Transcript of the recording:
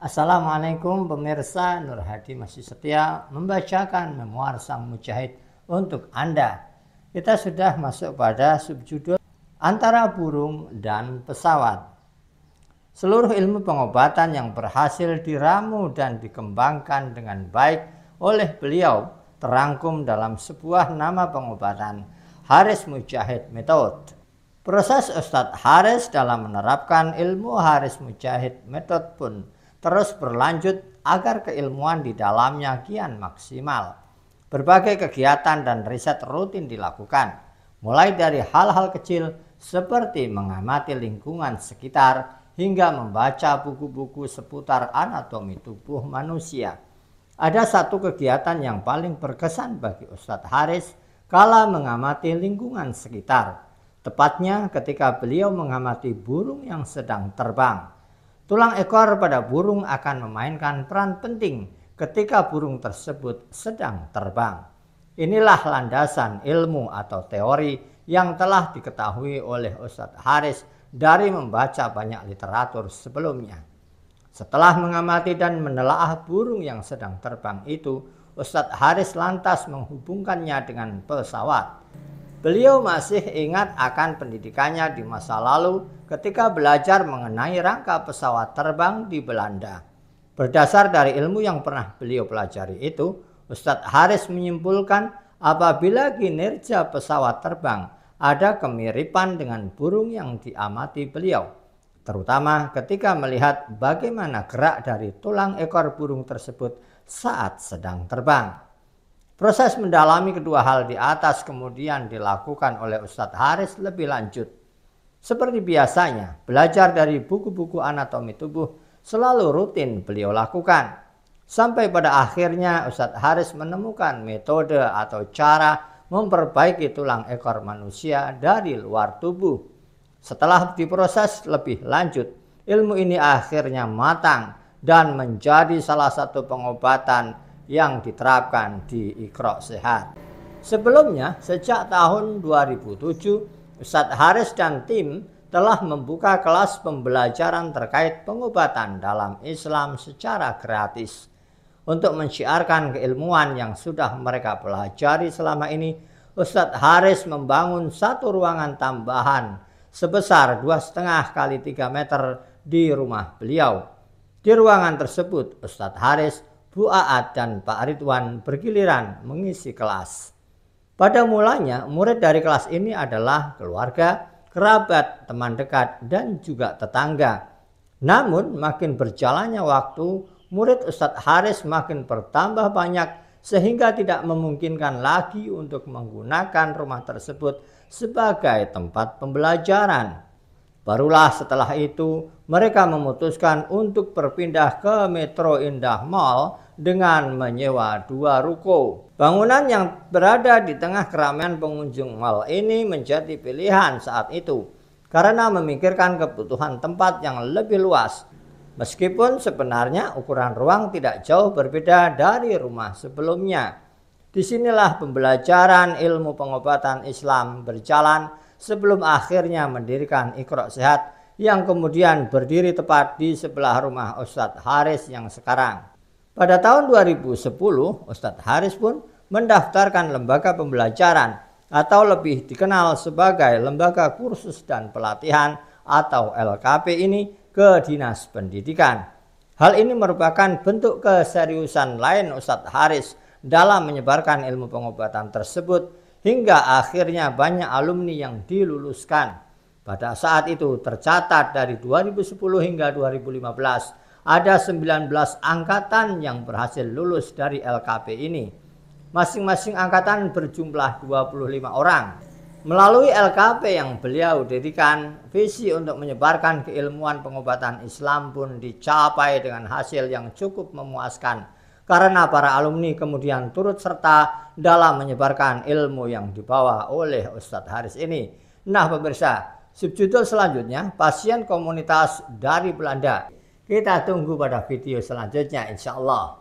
Assalamualaikum pemirsa, Nur Hadi masih setia membacakan memoir Sang Mujahid untuk Anda. Kita sudah masuk pada subjudul Antara Burung dan Pesawat. Seluruh ilmu pengobatan yang berhasil diramu dan dikembangkan dengan baik oleh beliau terangkum dalam sebuah nama pengobatan, Haris Mujahid Method. Proses Ustadz Haris dalam menerapkan ilmu Haris Mujahid Method pun terus berlanjut agar keilmuan di dalamnya kian maksimal. Berbagai kegiatan dan riset rutin dilakukan, mulai dari hal-hal kecil seperti mengamati lingkungan sekitar hingga membaca buku-buku seputar anatomi tubuh manusia. Ada satu kegiatan yang paling berkesan bagi Ustadz Haris kala mengamati lingkungan sekitar, tepatnya ketika beliau mengamati burung yang sedang terbang. Tulang ekor pada burung akan memainkan peran penting ketika burung tersebut sedang terbang. Inilah landasan ilmu atau teori yang telah diketahui oleh Ustadz Haris dari membaca banyak literatur sebelumnya. Setelah mengamati dan menelaah burung yang sedang terbang itu, Ustadz Haris lantas menghubungkannya dengan pesawat. Beliau masih ingat akan pendidikannya di masa lalu ketika belajar mengenai rangka pesawat terbang di Belanda. Berdasar dari ilmu yang pernah beliau pelajari itu, Ustadz Haris menyimpulkan apabila kinerja pesawat terbang ada kemiripan dengan burung yang diamati beliau, terutama ketika melihat bagaimana gerak dari tulang ekor burung tersebut saat sedang terbang. Proses mendalami kedua hal di atas kemudian dilakukan oleh Ustadz Haris lebih lanjut. Seperti biasanya, belajar dari buku-buku anatomi tubuh selalu rutin beliau lakukan. Sampai pada akhirnya Ustadz Haris menemukan metode atau cara memperbaiki tulang ekor manusia dari luar tubuh. Setelah diproses lebih lanjut, ilmu ini akhirnya matang dan menjadi salah satu pengobatan yang diterapkan di Iqra Sehat. Sebelumnya, sejak tahun 2007, Ustadz Haris dan tim telah membuka kelas pembelajaran terkait pengobatan dalam Islam secara gratis. Untuk menyiarkan keilmuan yang sudah mereka pelajari selama ini, Ustadz Haris membangun satu ruangan tambahan sebesar 2,5 kali 3 meter di rumah beliau. Di ruangan tersebut, Ustadz Haris, Bu Aat dan Pak Ridwan bergiliran mengisi kelas. Pada mulanya, murid dari kelas ini adalah keluarga, kerabat, teman dekat, dan juga tetangga. Namun, makin berjalannya waktu, murid Ustadz Haris makin bertambah banyak sehingga tidak memungkinkan lagi untuk menggunakan rumah tersebut sebagai tempat pembelajaran. Barulah setelah itu mereka memutuskan untuk berpindah ke Metro Indah Mall dengan menyewa 2 ruko. Bangunan yang berada di tengah keramaian pengunjung mall ini menjadi pilihan saat itu karena memikirkan kebutuhan tempat yang lebih luas. Meskipun sebenarnya ukuran ruang tidak jauh berbeda dari rumah sebelumnya. Disinilah pembelajaran ilmu pengobatan Islam berjalan sebelum akhirnya mendirikan Iqra Sehat yang kemudian berdiri tepat di sebelah rumah Ustadz Haris yang sekarang. Pada tahun 2010, Ustadz Haris pun mendaftarkan lembaga pembelajaran atau lebih dikenal sebagai Lembaga Kursus dan Pelatihan atau LKP ini ke Dinas Pendidikan. Hal ini merupakan bentuk keseriusan lain Ustadz Haris dalam menyebarkan ilmu pengobatan tersebut hingga akhirnya banyak alumni yang diluluskan. Pada saat itu tercatat dari 2010 hingga 2015 ada 19 angkatan yang berhasil lulus dari LKP ini. Masing-masing angkatan berjumlah 25 orang. Melalui LKP yang beliau dirikan, visi untuk menyebarkan keilmuan pengobatan Islam pun dicapai dengan hasil yang cukup memuaskan. Karena para alumni kemudian turut serta dalam menyebarkan ilmu yang dibawa oleh Ustadz Haris ini. Nah pemirsa, subjudul selanjutnya, pasien komunitas dari Belanda. Kita tunggu pada video selanjutnya insya Allah.